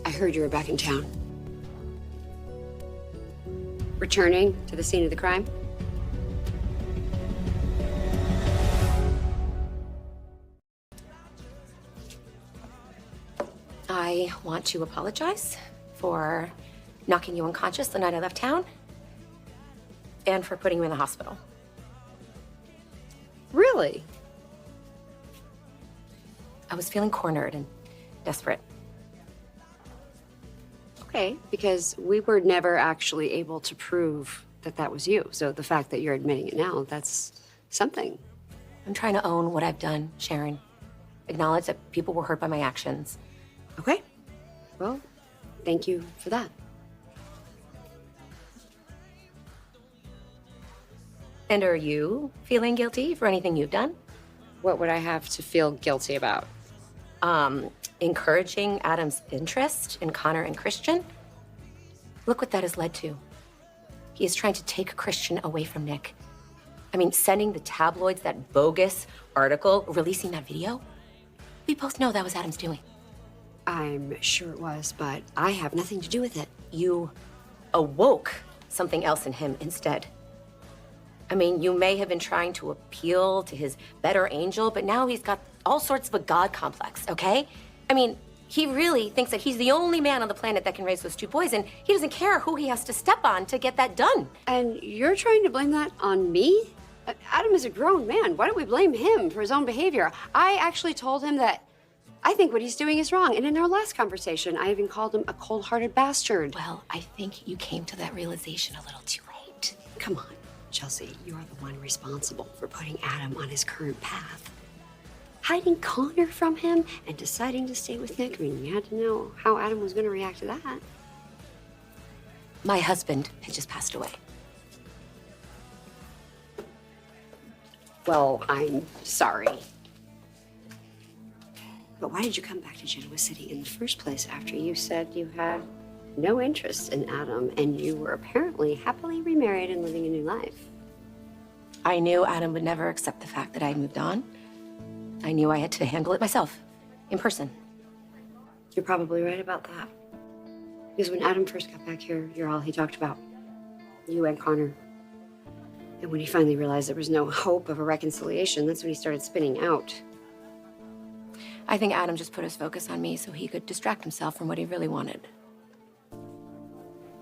I heard you were back in town. Returning to the scene of the crime? I want to apologize for knocking you unconscious the night I left town and for putting you in the hospital. Really? I was feeling cornered and desperate. Okay, because we were never actually able to prove that that was you. So the fact that you're admitting it now, that's something. I'm trying to own what I've done, Sharon. Acknowledge that people were hurt by my actions. Okay. Well, thank you for that. And are you feeling guilty for anything you've done? What would I have to feel guilty about? Encouraging Adam's interest in Connor and Christian. Look what that has led to. He is trying to take Christian away from Nick. I mean, sending the tabloids that bogus article, releasing that video. We both know that was Adam's doing. I'm sure it was, but I have nothing to do with it. You awoke something else in him instead. I mean, you may have been trying to appeal to his better angel, but now he's got all sorts of a God complex, okay? I mean, he really thinks that he's the only man on the planet that can raise those two boys, and he doesn't care who he has to step on to get that done. And you're trying to blame that on me? Adam is a grown man. Why don't we blame him for his own behavior? I actually told him that I think what he's doing is wrong. And in our last conversation, I even called him a cold-hearted bastard. Well, I think you came to that realization a little too late. Come on, Chelsea, you are the one responsible for putting Adam on his current path. Hiding Connor from him and deciding to stay with Nick, I mean, you had to know how Adam was going to react to that. My husband had just passed away. Well, I'm sorry. But why did you come back to Genoa City in the first place after you said you had no interest in Adam and you were apparently happily remarried and living a new life? I knew Adam would never accept the fact that I had moved on. I knew I had to handle it myself, in person. You're probably right about that. Because when Adam first got back here, you're all he talked about. You and Connor. And when he finally realized there was no hope of a reconciliation, that's when he started spinning out. I think Adam just put his focus on me so he could distract himself from what he really wanted.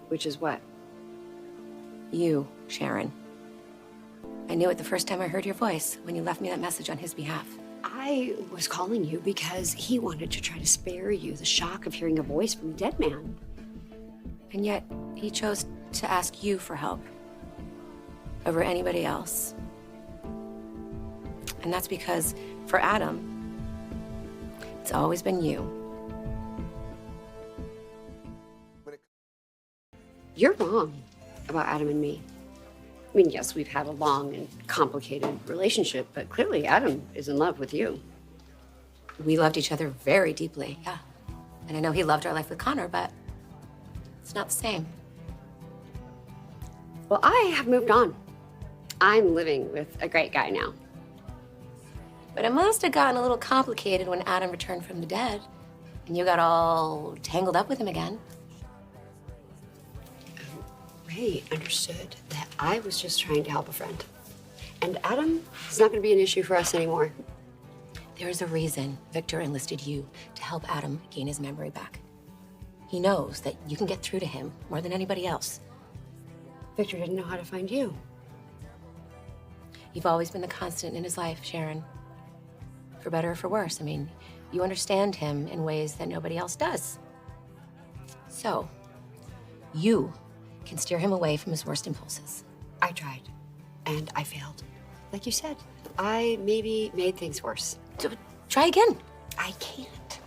Which is what? You, Sharon. I knew it the first time I heard your voice when you left me that message on his behalf. I was calling you because he wanted to try to spare you the shock of hearing a voice from a dead man. And yet, he chose to ask you for help over anybody else. And that's because, for Adam, it's always been you. You're wrong about Adam and me. I mean, yes, we've had a long and complicated relationship, but clearly Adam is in love with you. We loved each other very deeply, yeah. And I know he loved our life with Connor, but it's not the same. Well, I have moved on. I'm living with a great guy now. But it must have gotten a little complicated when Adam returned from the dead and you got all tangled up with him again. Ray understood that I was just trying to help a friend. And Adam is not going to be an issue for us anymore. There is a reason Victor enlisted you to help Adam gain his memory back. He knows that you can get through to him more than anybody else. Victor didn't know how to find you. You've always been the constant in his life, Sharon. For better or for worse. I mean, you understand him in ways that nobody else does. So, you can steer him away from his worst impulses. I tried, and I failed. Like you said, I maybe made things worse. So, try again. I can't.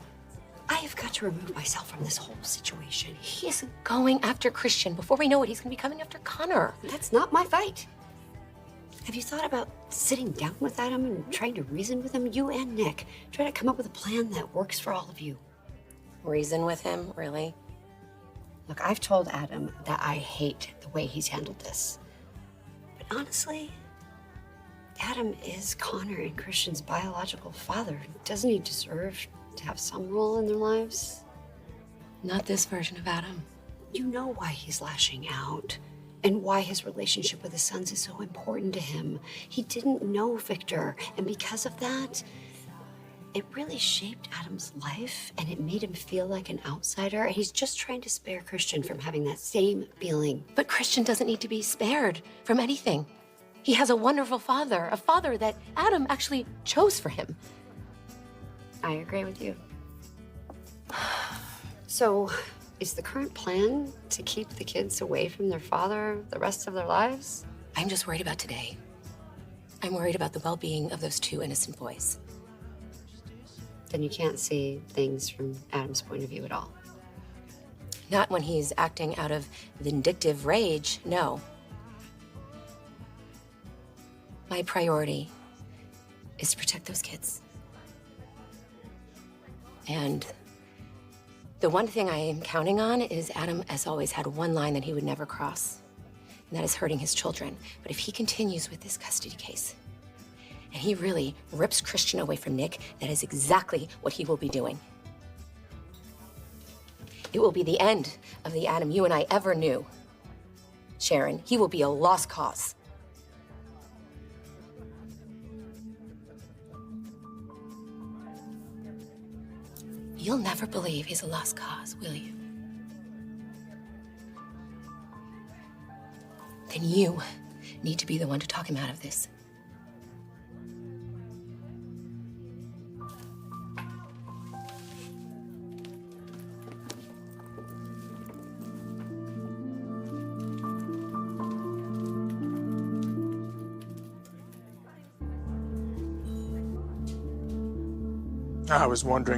I have got to remove myself from this whole situation. He's going after Christian. Before we know it, he's going to be coming after Connor. That's not my fight. Have you thought about sitting down with Adam and trying to reason with him? You and Nick. Try to come up with a plan that works for all of you. Reason with him, really? Look, I've told Adam that I hate the way he's handled this. But honestly, Adam is Connor and Christian's biological father. Doesn't he deserve to have some role in their lives? Not this version of Adam. You know why he's lashing out and why his relationship with his sons is so important to him. He didn't know Victor, and because of that, it really shaped Adam's life and it made him feel like an outsider. And he's just trying to spare Christian from having that same feeling. But Christian doesn't need to be spared from anything. He has a wonderful father, a father that Adam actually chose for him. I agree with you. So, is the current plan to keep the kids away from their father the rest of their lives? I'm just worried about today. I'm worried about the well-being of those two innocent boys. Then you can't see things from Adam's point of view at all. Not when he's acting out of vindictive rage, no. My priority is to protect those kids. And the one thing I am counting on is Adam has always had one line that he would never cross, and that is hurting his children. But if he continues with this custody case, and he really rips Christian away from Nick, that is exactly what he will be doing. It will be the end of the Adam you and I ever knew. Sharon, he will be a lost cause. You'll never believe he's a lost cause, will you? Then you need to be the one to talk him out of this. I was wondering